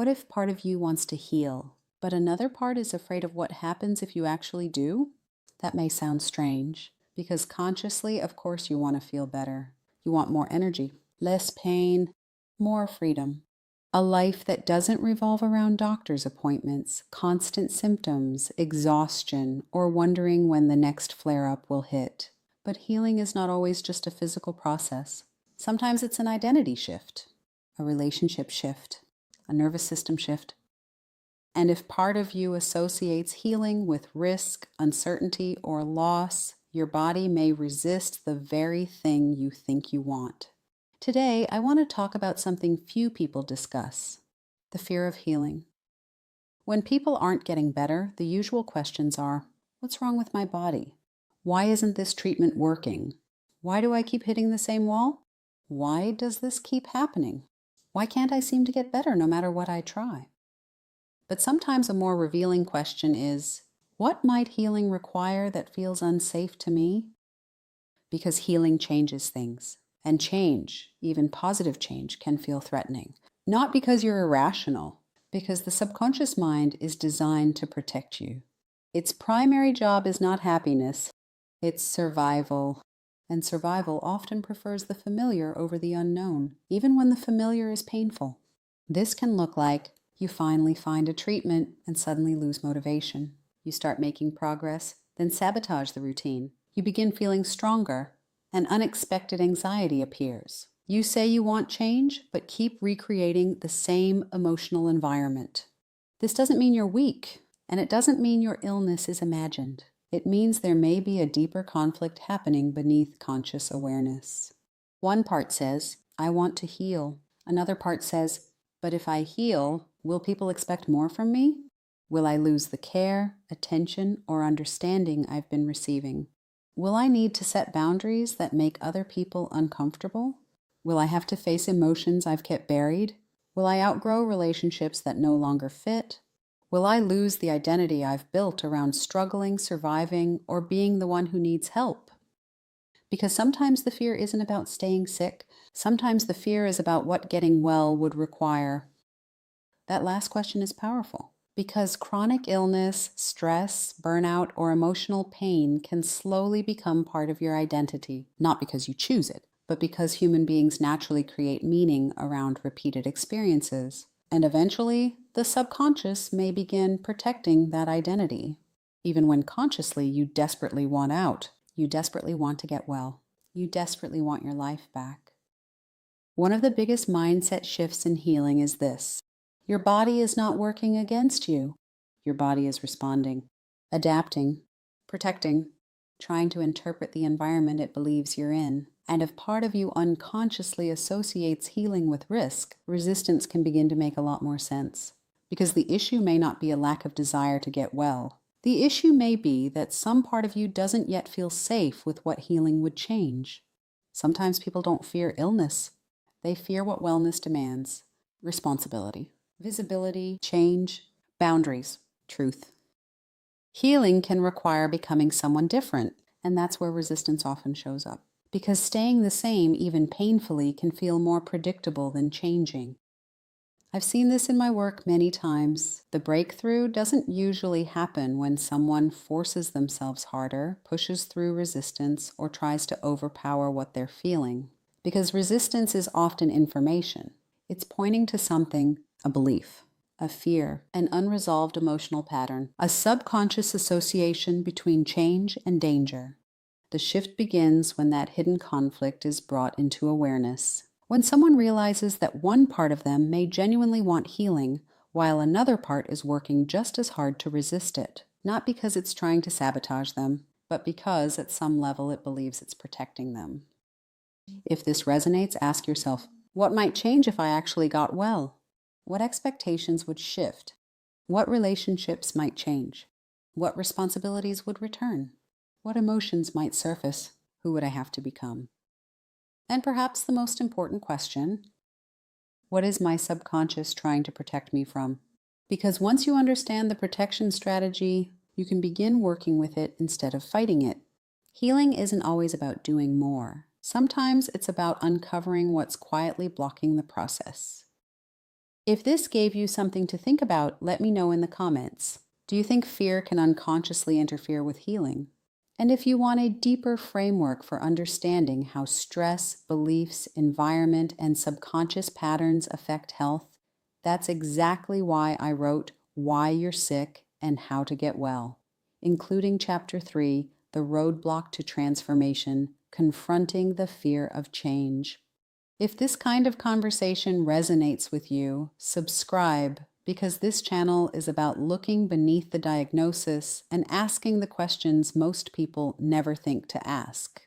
What if part of you wants to heal, but another part is afraid of what happens if you actually do? That may sound strange, because consciously, of course, you want to feel better. You want more energy, less pain, more freedom. A life that doesn't revolve around doctor's appointments, constant symptoms, exhaustion, or wondering when the next flare-up will hit. But healing is not always just a physical process. Sometimes it's an identity shift, a relationship shift, a nervous system shift. And if part of you associates healing with risk, uncertainty, or loss, your body may resist the very thing you think you want. Today, I want to talk about something few people discuss: the fear of healing. When people aren't getting better, the usual questions are, what's wrong with my body? Why isn't this treatment working? Why do I keep hitting the same wall? Why does this keep happening? Why can't I seem to get better no matter what I try? But sometimes a more revealing question is, what might healing require that feels unsafe to me? Because healing changes things. And change, even positive change, can feel threatening. Not because you're irrational, because the subconscious mind is designed to protect you. Its primary job is not happiness, it's survival. And survival often prefers the familiar over the unknown, even when the familiar is painful. This can look like you finally find a treatment and suddenly lose motivation. You start making progress, then sabotage the routine. You begin feeling stronger, and unexpected anxiety appears. You say you want change, but keep recreating the same emotional environment. This doesn't mean you're weak, and it doesn't mean your illness is imagined. It means there may be a deeper conflict happening beneath conscious awareness. One part says, I want to heal. Another part says, but if I heal, will people expect more from me? Will I lose the care, attention, or understanding I've been receiving? Will I need to set boundaries that make other people uncomfortable? Will I have to face emotions I've kept buried? Will I outgrow relationships that no longer fit? Will I lose the identity I've built around struggling, surviving, or being the one who needs help? Because sometimes the fear isn't about staying sick. Sometimes the fear is about what getting well would require. That last question is powerful. Because chronic illness, stress, burnout, or emotional pain can slowly become part of your identity, not because you choose it, but because human beings naturally create meaning around repeated experiences. And eventually, the subconscious may begin protecting that identity. Even when consciously you desperately want out, you desperately want to get well, you desperately want your life back. One of the biggest mindset shifts in healing is this. Your body is not working against you. Your body is responding, adapting, protecting, trying to interpret the environment it believes you're in. And if part of you unconsciously associates healing with risk, resistance can begin to make a lot more sense. Because the issue may not be a lack of desire to get well. The issue may be that some part of you doesn't yet feel safe with what healing would change. Sometimes people don't fear illness. They fear what wellness demands: responsibility, visibility, change, boundaries, truth. Healing can require becoming someone different, and that's where resistance often shows up. Because staying the same, even painfully, can feel more predictable than changing. I've seen this in my work many times. The breakthrough doesn't usually happen when someone forces themselves harder, pushes through resistance, or tries to overpower what they're feeling. Because resistance is often information. It's pointing to something, a belief, a fear, an unresolved emotional pattern, a subconscious association between change and danger. The shift begins when that hidden conflict is brought into awareness. When someone realizes that one part of them may genuinely want healing, while another part is working just as hard to resist it. Not because it's trying to sabotage them, but because at some level it believes it's protecting them. If this resonates, ask yourself, what might change if I actually got well? What expectations would shift? What relationships might change? What responsibilities would return? What emotions might surface? Who would I have to become? And perhaps the most important question, what is my subconscious trying to protect me from? Because once you understand the protection strategy, you can begin working with it instead of fighting it. Healing isn't always about doing more. Sometimes it's about uncovering what's quietly blocking the process. If this gave you something to think about, let me know in the comments. Do you think fear can unconsciously interfere with healing? And if you want a deeper framework for understanding how stress, beliefs, environment, and subconscious patterns affect health, that's exactly why I wrote Why You're Sick and How to Get Well, including Chapter 3, The Roadblock to Transformation, Confronting the Fear of Change. If this kind of conversation resonates with you, subscribe, because this channel is about looking beneath the diagnosis and asking the questions most people never think to ask.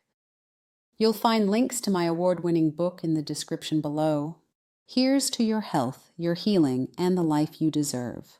You'll find links to my award-winning book in the description below. Here's to your health, your healing, and the life you deserve.